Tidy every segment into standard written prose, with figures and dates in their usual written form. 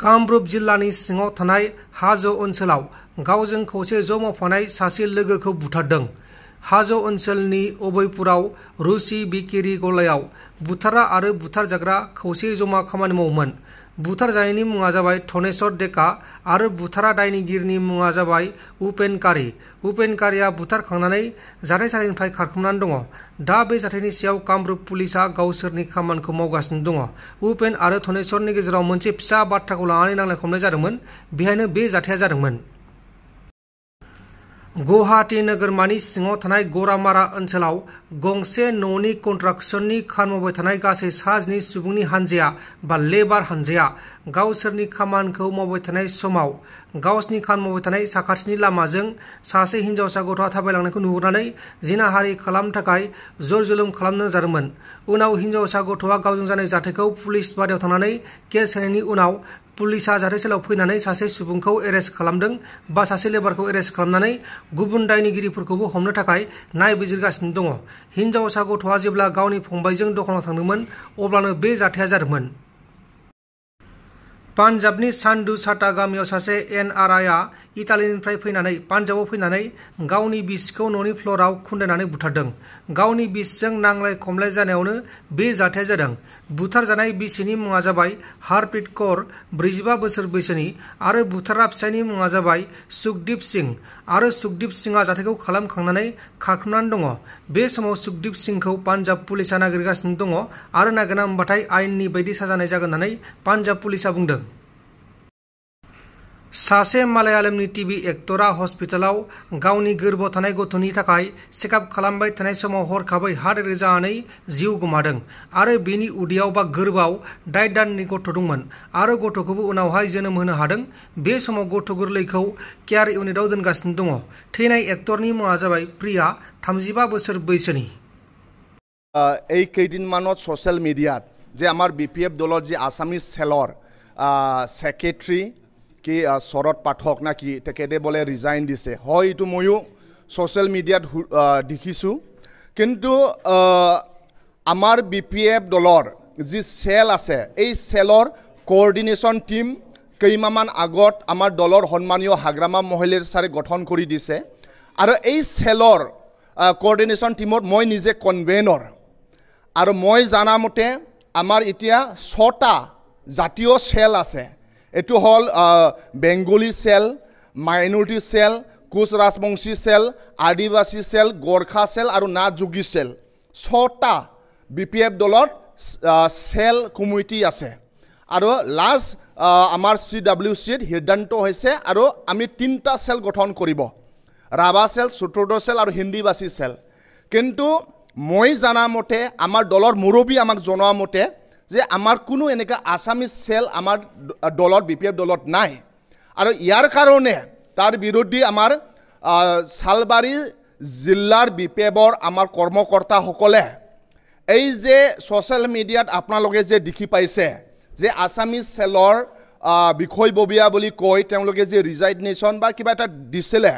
कामरूप जिल्लानि सिङाव थानाय हाजो ओनसोलाव गावजों खौसे ज' मावफानाय सासे लोगोखौ बुथारदों। हाजो ओनसोलनि अबैपुराव रुसि बिकिरि गलायाव बुथारग्रा आरो बुथारजाग्रा खौसे जमा खामानि मावोमोन। बुथारजानायनि मुङा जाबाय धनेश्वर डेका आरो बुथारा दायनिगिरिनि मुङा जाबाय उपेन कारि। उपेन कारिया बुथारखांनानै जाथायसालिनिफ्राय खारखोमानानै दङ। दा बे जाथायनि सायाव कामरूप पुलिसा गावसोरनि खामानिखौ मावगासिनो दङ। उपेन आरो धनेश्वरनि गेजेराव मोनसे फिसा बाथ्राखौ लानानै नांलाय खमलाय जादोंमोन। बेहायनो बे जाथाया जादोंमोन। गुवाहाटी नोगोरमानि सिङाव थानाय गरामारा ओनसोलाव गंसे न'नि कन्स्ट्राक्शननि खामानि मावबाय थानाय गासै 19 सुबुंनि हानजाया बा लेबार हानजाया गावसोरनि खामानिखौ मावबाय थानाय समाव गावसोरनि खामानि मावबाय थानाय साखाथिनि लामाजों सासे हिनजावसा गथ'आ थाबायलांनायखौ नुहुरनानै जिनाहारि खालामनो थाखाय जर जुलुम खालामनो नाजादोंमोन। उनाव हिनजावसा गथ'आ गावजों जानाय जाथायखौ पुलिस बादायाव थांनानै केस होनायनि उनाव पुलिसा जाथायसालियाव फैनानै सासे सुबुंखौ एरेस्ट खालामदों बा सासे लेबारखौ एरेस्ट खालामनानै गुबुन दायनिगिरिफोरखौबो हमनो थाखाय नायबिजिरगासिनो दङ। हिनजावसा गथ'आ जेब्ला गावनि फंबायजों दखानाव थांदोंमोन अब्लानो बे जाथाया जादोंमोन। पान्जाबनि सान्डु साटा गामियाव सासे NRIआ इटालीनिफ्राय फैनानै पान्जाबाव फैनानै गावनि बिसिखौ न'नि फ्ल'राव खुन्दायनानै बुथारदों। गावनि बिसिजों नांलाय खमलाय जानायावनो बे जाथाया जादों। बुथारजानाय बिसिनि मुङा जाबाय हारप्रीत कौर 45 बोसोर बैसोनि आरो बुथारग्रा फिसायनि मुङा जाबाय सुखदीप सिंह आरो सुखदीप सिंहआ जाथायखौ खालामखांनानै खारखोमानानै दङ। बे समाव सुखदीप सिंहखौ पान्जाब पुलिसा नागिरगासिनो दङ आरो नागिरना मोनबाथाय आयेननि बायदि साजानाय जागोन होननानै पान्जाब पुलिसा बुंदों। सासे मालायालमनि टिभि एक्टरा हस्पिटालाव गावनि गोरबोआव थानाय गथ'नि थाखाय चेकआप खालामबाय थानाय समाव हरखाबै हार्ट एटेक जानानै जिउ गोमादों आरो बेनि उदैयाव बा गोरबोआव 8 दाननि गथ' दंमोन आरो गथ'खौबो उनावहाय जोनोम होनो हादों। बे समाव गथ' गोरलैखौ केयार इउनिटआव दोनगासिनो दङ। थैनाय एक्टरनि मुङा जाबाय प्रिया 35 बोसोर बैसोनि। এই কেইদিনমানত ছ'চিয়েল মিডিয়াত যে আমাৰ BPF দলৰ যি আছামিজ চেলৰ ছেক্ৰেটাৰী কি শৰৎ পাঠক না কি তেখেতে বোলে ৰিজাইন দিছে। হয়, এইটো ময়ো ছ'চিয়েল মিডিয়াত দেখিছোঁ। কিন্তু আমাৰ BPF দলৰ যি চেল আছে এই চেলৰ কোঅৰ্ডিনেশ্যন টিম কেইমাহমান আগত আমাৰ দলৰ সন্মানীয় হাগ্ৰামা মহিলাৰ ছাৰে গঠন কৰি দিছে আৰু এই চেলৰ কোঅৰ্ডিনেশ্যন টিমত মই নিজে কনভেনৰ আৰু মই জানামতে আমাৰ এতিয়া 6টা জাতীয় চেল আছে। এটো হল Bengali cell, minority cell, Koch Rajbongshi cell, Adivasi cell, Gorkha cell আৰু নাথযোগী চেল। 6টা BPF দলত চেল কমিটি আছে আৰু লাষ্ট আমাৰ CWCত সিদ্ধান্ত হৈছে আৰু আমি 3টা চেল গঠন কৰিব, ৰাভা চেল, চতুৰ্থ চেল আৰু হিন্দীভাষী চেল। কিন্তু মই জানামতে আমাৰ দলৰ মুৰব্বী আমাক জনোৱা মতে যে আমাৰ কোনো এনেকা আছামিজ চেল আমাৰ দলত BPF দলত নাই আৰু ইয়াৰ কাৰণে তাৰ বিৰোধী আমাৰ সালবাৰী জিলাৰ BPFৰ আমাৰ কৰ্মকৰ্তাসকলে এই যে ছ'চিয়েল মিডিয়াত আপোনালোকে যে দেখি পাইছে যে আছামিজ চেলৰ বিষয়ববীয়া বুলি কৈ তেওঁলোকে যে ৰিজাইনেশ্যন বা কিবা এটা দিছিলে,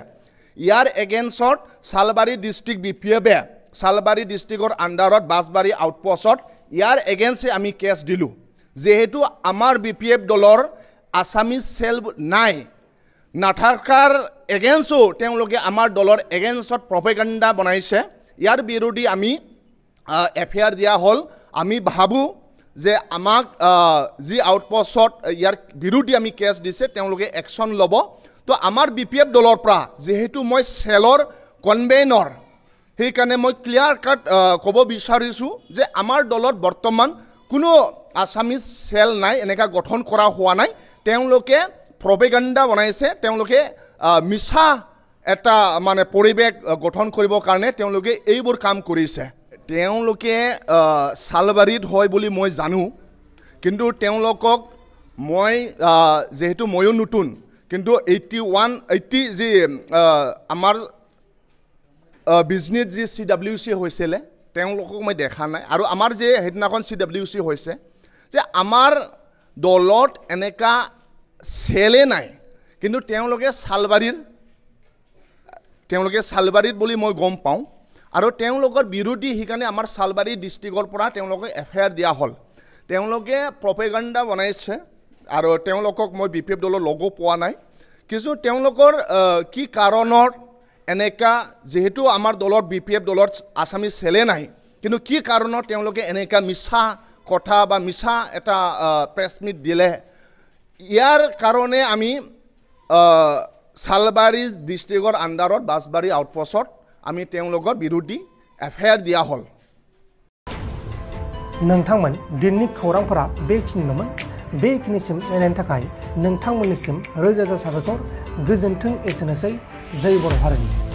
ইয়াৰ এগেইনষ্টত সালবাৰী ডিষ্ট্ৰিক্ট BPFে সালবাৰী ডিষ্ট্ৰিক্টৰ আণ্ডাৰত বাছবাৰী আউটপোষ্টত ইয়াৰ এগেইনষ্টে আমি কেছ দিলোঁ। যেহেতু আমাৰ BPF দলৰ আছামিজ চেল নাই, নাথাকাৰ এগেইনষ্টো তেওঁলোকে আমাৰ দলৰ এগেইনষ্টত প্ৰপেগাণ্ডা বনাইছে। ইয়াৰ বিৰোধী আমি FIR দিয়া হ'ল। আমি ভাবোঁ যে আমাক যি আউটপোষ্টত ইয়াৰ বিৰোধী আমি কেছ দিছে তেওঁলোকে একশ্যন ল'ব। তো আমাৰ BPF দলৰ পৰা যেহেতু মই চেলৰ কনভেনৰ, সেইকাৰণে মই ক্লিয়াৰ কাট ক'ব বিচাৰিছোঁ যে আমাৰ দলত বৰ্তমান কোনো আছামিজ চেল নাই, এনেকুৱা গঠন কৰা হোৱা নাই। তেওঁলোকে প্ৰপেগাণ্ডা বনাইছে, তেওঁলোকে মিছা এটা মানে পৰিৱেশ গঠন কৰিবৰ কাৰণে তেওঁলোকে এইবোৰ কাম কৰিছে। তেওঁলোকে সালবাৰীত হয় বুলি মই জানো, কিন্তু তেওঁলোকক মই যেহেতু ময়ো নতুন, কিন্তু 80 যি আমাৰ বিজনেছ যি CWC হৈছিলে তেওঁলোকক মই দেখা নাই। আৰু আমাৰ যে সেইদিনাখন CWC হৈছে যে আমাৰ দলত এনেকা চেলে নাই, কিন্তু তেওঁলোকে সালবাৰীত বুলি মই গম পাওঁ আৰু তেওঁলোকৰ বিৰোধী সেইকাৰণে আমাৰ সালবাৰী ডিষ্ট্ৰিক্টৰ পৰা তেওঁলোকে FIR দিয়া হ'ল। তেওঁলোকে প্ৰপেগাণ্ডা বনাইছে আৰু তেওঁলোকক মই BPF দলৰ লগো পোৱা নাই কিন্তু তেওঁলোকৰ কি কাৰণত এনেকা যেহেতু আমাৰ দলৰ BPF দলৰ আছামিজ চেলে নাই কিন্তু কি কাৰণত তেওঁলোকে এনেকা মিছা কথা বা মিছা এটা প্ৰেছ মিট দিলে ইয়াৰ কাৰণে আমি সালবাৰী ডিষ্ট্ৰিক্টৰ আণ্ডাৰত বাছবাৰী আউটপোষ্টত আমি তেওঁলোকৰ বিৰুদ্ধে FIR দিয়া হ'ল नोंथांमोन दिननि खौरांफोरा बेखिनिल'मोन बेखिनिसिम नायनायनि थाखाय नोंथांमोननिसिम रोजा रोजा साबायखर गोजोन्थों एसेनोसै जै बर' हारिनि